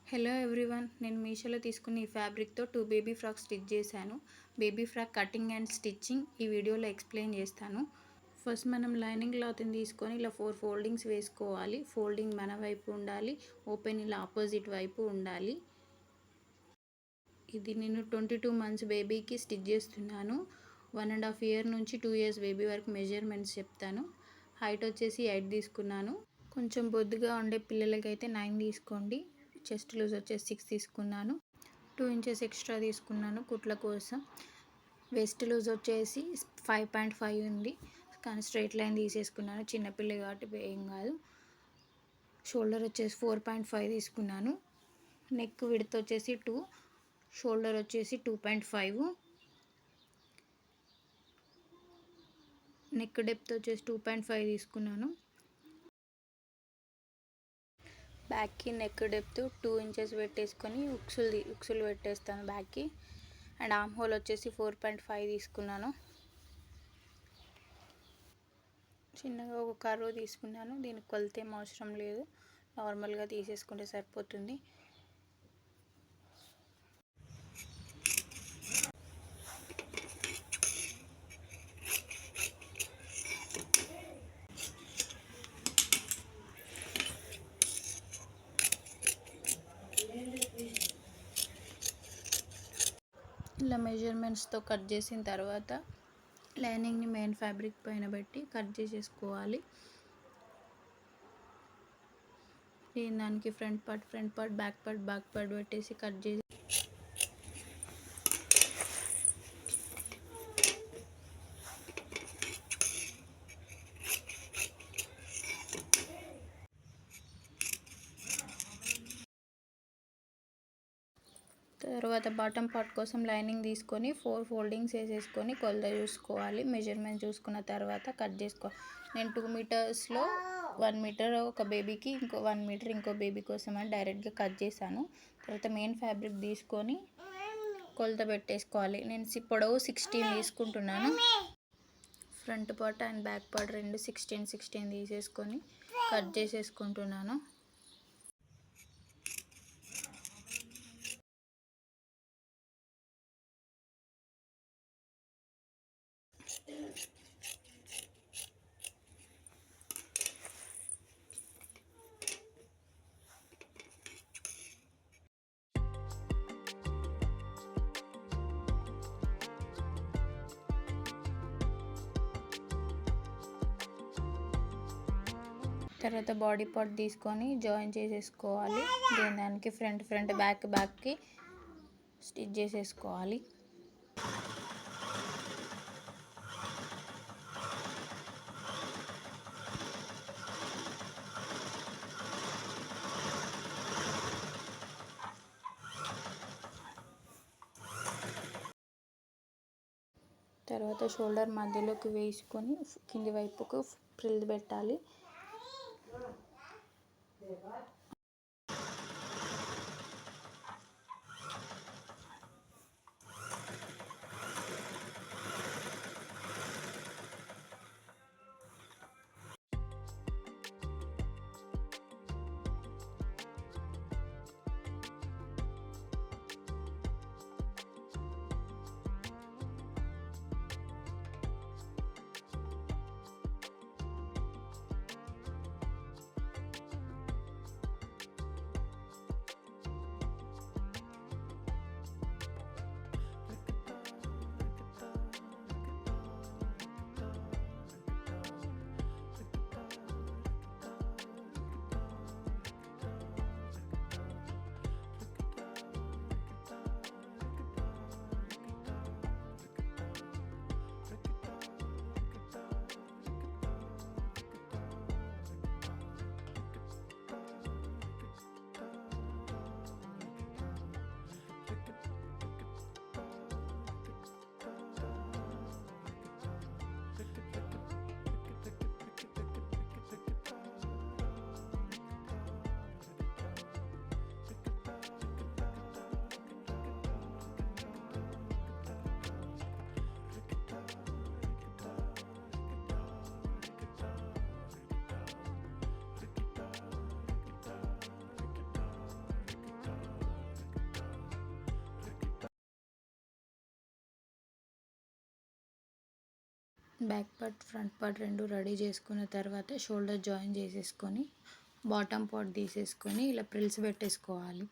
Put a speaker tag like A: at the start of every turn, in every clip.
A: Hello everyone, నేను మీషోలో తీసుకున్న ఈ ఫ్యాబ్రిక్తో 2 బేబీ ఫ్రాక్ స్టిచ్ చేశాను. Baby frock cutting and stitching ఈ వీడియోలో ఎక్స్ప్లెయిన్ చేస్తాను. ఫస్ట్ మనం లైనింగ్ క్లాత్ని తీసుకొని ఇలా 4 ఫోల్డింగ్స్ వేసుకోవాలి. ఫోల్డింగ్ మన వైపు ఉండాలి, ఓపెన్ ఇలా ఆపోజిట్ వైపు ఉండాలి. ఇది నేను 22 మంత్స్ బేబీకి స్టిచ్ చేస్తున్నాను. 1.5 ఇయర్ నుంచి 2 ఇయర్స్ బేబీ వరకు మెజర్మెంట్స్ చెప్తాను. హైట్ వచ్చేసి 8 తీసుకున్నాను. కొంచెం బొద్దుగా ఉండే పిల్లలకైతే 9 తీసుకోండి. చెస్ట్ లూజ్ వచ్చేసి 6 తీసుకున్నాను. 2 ఇంచెస్ ఎక్స్ట్రా తీసుకున్నాను కుట్ల కోసం. వెస్ట్ లూజ్ వచ్చేసి 5.5 ఉంది, కానీ స్ట్రైట్ లైన్ తీసేసుకున్నాను. చిన్నపిల్ల కాబట్టి ఏం కాదు. షోల్డర్ వచ్చేసి 4.5 తీసుకున్నాను. నెక్ విడ్త్ వచ్చేసి 2, షోల్డర్ వచ్చేసి 2.5, నెక్ డెప్త్ వచ్చేసి 2.5 తీసుకున్నాను. బ్యాక్కి నెక్ డెప్త్ 2 ఇంచెస్ పెట్టేసుకొని ఉక్సులు పెట్టేస్తాను బ్యాక్కి. అండ్ ఆర్మ్ హోల్ వచ్చేసి 4.5 తీసుకున్నాను. చిన్నగా ఒక కర్వ్ తీసుకున్నాను. దీనికి కొలత ఏం అవసరం లేదు, నార్మల్గా తీసేసుకుంటే సరిపోతుంది. ఇలా మెజర్మెంట్స్తో కట్ చేసిన తర్వాత లైనింగ్ని మెయిన్ ఫ్యాబ్రిక్ పైన పెట్టి కట్ చేసేసుకోవాలి. దానికి ఫ్రంట్ పార్ట్, బ్యాక్ పార్ట్ పెట్టేసి కట్ చేసి తర్వాత బాటమ్ పార్ట్ కోసం లైనింగ్ తీసుకొని 4 ఫోల్డింగ్స్ వేసేసుకొని కొలత చూసుకోవాలి. మెజర్మెంట్ చూసుకున్న తర్వాత కట్ చేసుకోవాలి. నేను 2 మీటర్స్లో 1 మీటర్ ఒక బేబీకి, 1 మీటర్ ఇంకో బేబీ కోసం అని డైరెక్ట్గా కట్ చేశాను. తర్వాత మెయిన్ ఫ్యాబ్రిక్ తీసుకొని కొలత పెట్టేసుకోవాలి. నేను పొడవు 16 తీసుకుంటున్నాను. Front part and back part రెండు 16 తీసేసుకొని కట్ చేసేసుకుంటున్నాను. తర్వాత బాడీ పార్ట్ తీసుకొని జాయిన్ చేసేసుకోవాలి. దానికి ఫ్రంట్ బ్యాక్కి స్టిచ్ చేసేసుకోవాలి. తర్వాత షోల్డర్ మధ్యలోకి వేసుకొని కింది వైపుకు ఫ్రిల్ పెట్టాలి. బ్యాక్ పార్ట్ ఫ్రంట్ పార్ట్ రెండు రెడీ చేసుకున్న తర్వాత షోల్డర్ జాయిన్ చేసేసుకొని బాటమ్ పార్ట్ తీసేసుకొని ఇలా ప్రిల్స్ పెట్టేసుకోవాలి.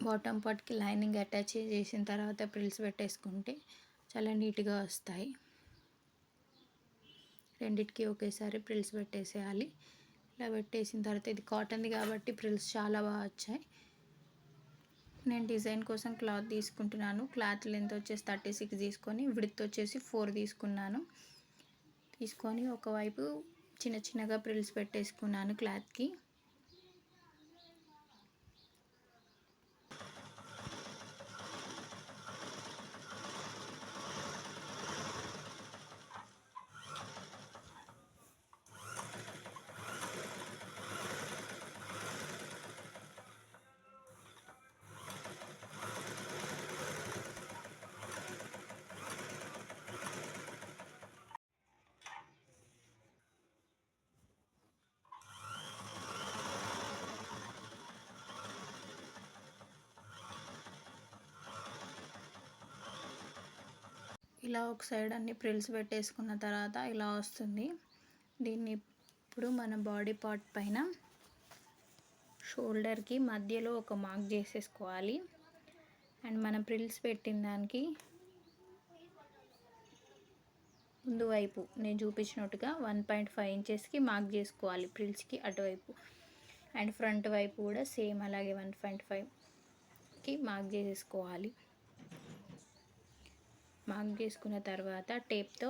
A: బాటమ్ పార్ట్కి లైనింగ్ అటాచ్ చేసిన తర్వాత ప్రిల్స్ పెట్టేసుకుంటే చాలా నీట్గా వస్తాయి. రెండిటికి ఒకేసారి ప్రిల్స్ పెట్టేసేయాలి. ఇలా పెట్టేసిన తర్వాత ఇది కాటన్ది కాబట్టి ప్రిల్స్ చాలా బాగా వచ్చాయి. నేను డిజైన్ కోసం క్లాత్ తీసుకుంటున్నాను. క్లాత్ లెంత్ వచ్చేసి 36 తీసుకొని విడ్త్ వచ్చేసి 4 తీసుకున్నాను. తీసుకొని ఒకవైపు చిన్న చిన్నగా ప్రిల్స్ పెట్టేసుకున్నాను క్లాత్కి. ఇలా ఒక సైడ్ అన్ని ప్రిల్స్ పెట్టేసుకున్న తర్వాత ఇలా వస్తుంది. దీన్ని ఇప్పుడు మన బాడీ పార్ట్ పైన షోల్డర్కి మధ్యలో ఒక మార్క్ చేసేసుకోవాలి. అండ్ మనం ప్రిల్స్ పెట్టిన దానికి ముందు వైపు నేను చూపించినట్టుగా 1.5 ఇంచెస్కి మార్క్ చేసుకోవాలి ప్రిల్స్కి అటువైపు. అండ్ ఫ్రంట్ వైపు కూడా సేమ్ అలాగే 1.5కి మార్క్ చేసేసుకోవాలి. మార్క్ చేసుకున్న తర్వాత టేప్తో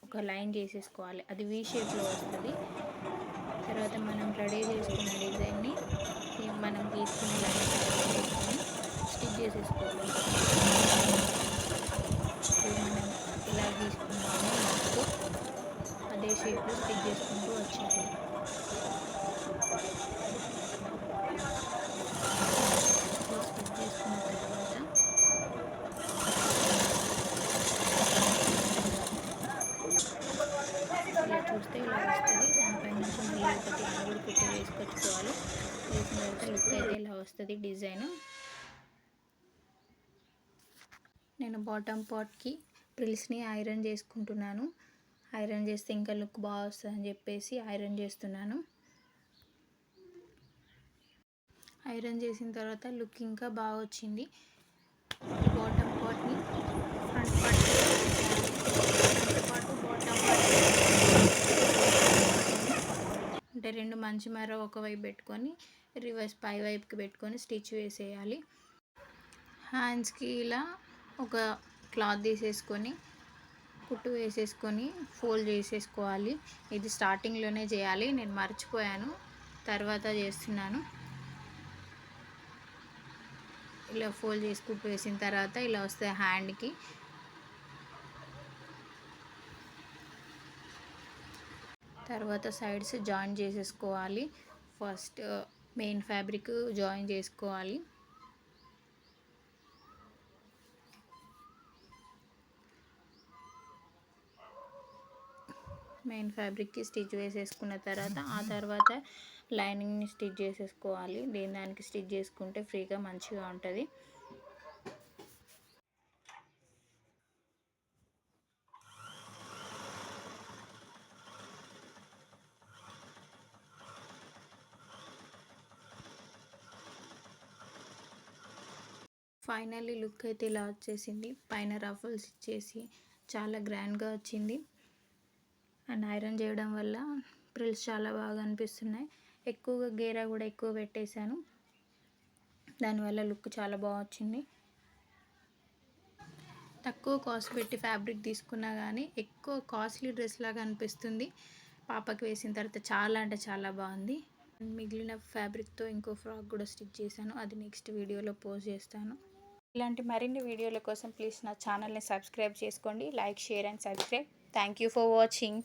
A: ఒక లైన్ చేసేసుకోవాలి. అది వీ షేప్లో వస్తుంది. తర్వాత మనం రెడీ చేసుకున్న డిజైన్ని మనం తీసుకున్న లైన్ చేసుకొని స్టిచ్ చేసేసుకోవాలి. మనం ఇలా తీసుకున్నాము మార్క్ అదే షేప్లో స్టిచ్ చేసుకుంటూ వచ్చాలి. స్టిచ్ చేసుకున్న తర్వాత ఇలా చూస్తే ఇలా వస్తుంది. దానిపై నుంచి మళ్ళీ ఒకటి ఆలుగుడు కుట్టి వేసుకొచ్చుకోవాలి. వేసిన తర్వాత లుక్ అయితే ఇలా వస్తుంది డిజైన్. నేను బాటమ్ పార్ట్కి ప్రిల్స్ని ఐరన్ చేసుకుంటున్నాను. ఐరన్ చేస్తే ఇంకా లుక్ బాగా వస్తుందని చెప్పేసి ఐరన్ చేస్తున్నాను. ఐరన్ చేసిన తర్వాత లుక్ ఇంకా బాగా వచ్చింది. బాటమ్ పార్ట్ని ఫ్రంట్ పార్ట్ బాటమ్ పార్ట్ అంటే రెండు మంచి మర ఒకవైపు పెట్టుకొని రివర్స్ పై వైపుకి పెట్టుకొని స్టిచ్ వేసేయాలి. హ్యాండ్స్కి ఇలా ఒక క్లాత్ తీసేసుకొని కుట్టు వేసేసుకొని ఫోల్డ్ చేసేసుకోవాలి. ఇది స్టార్టింగ్లోనే చేయాలి, నేను మర్చిపోయాను, తర్వాత చేస్తున్నాను. ఇలా ఫోల్డ్ చేసి కుట్టు వేసిన తర్వాత ఇలా వస్తాయి హ్యాండ్కి. తర్వాత సైడ్స్ జాయిన్ చేసేసుకోవాలి. ఫస్ట్ మెయిన్ ఫ్యాబ్రిక్ జాయిన్ చేసుకోవాలి. మెయిన్ ఫ్యాబ్రిక్కి స్టిచ్ వేసేసుకున్న తర్వాత ఆ తర్వాత లైనింగ్ని స్టిచ్ చేసేసుకోవాలి. దానికి స్టిచ్ చేసుకుంటే ఫ్రీగా మంచిగా ఉంటుంది. ఫైనల్లీ లుక్ అయితే ఇలా వచ్చేసింది. పైన రఫల్స్ ఇచ్చేసి చాలా గ్రాండ్గా వచ్చింది. అండ్ ఐరన్ చేయడం వల్ల ప్రిల్స్ చాలా బాగా అనిపిస్తున్నాయి. ఎక్కువగా గేరా కూడా ఎక్కువ పెట్టేశాను, దానివల్ల లుక్ చాలా బాగా వచ్చింది. తక్కువ కాస్ట్ పెట్టి ఫ్యాబ్రిక్ తీసుకున్నా కానీ ఎక్కువ కాస్ట్లీ డ్రెస్ లాగా అనిపిస్తుంది. పాపకి వేసిన తర్వాత చాలా అంటే చాలా బాగుంది. మిగిలిన ఫ్యాబ్రిక్తో ఇంకో ఫ్రాక్ కూడా స్టిచ్ చేశాను, అది నెక్స్ట్ వీడియోలో పోస్ట్ చేస్తాను. ఇలాంటి మరిన్ని వీడియోల కోసం ప్లీజ్ నా ఛానల్ని సబ్స్క్రైబ్ చేసుకోండి. Like, share and subscribe. Thank you for watching.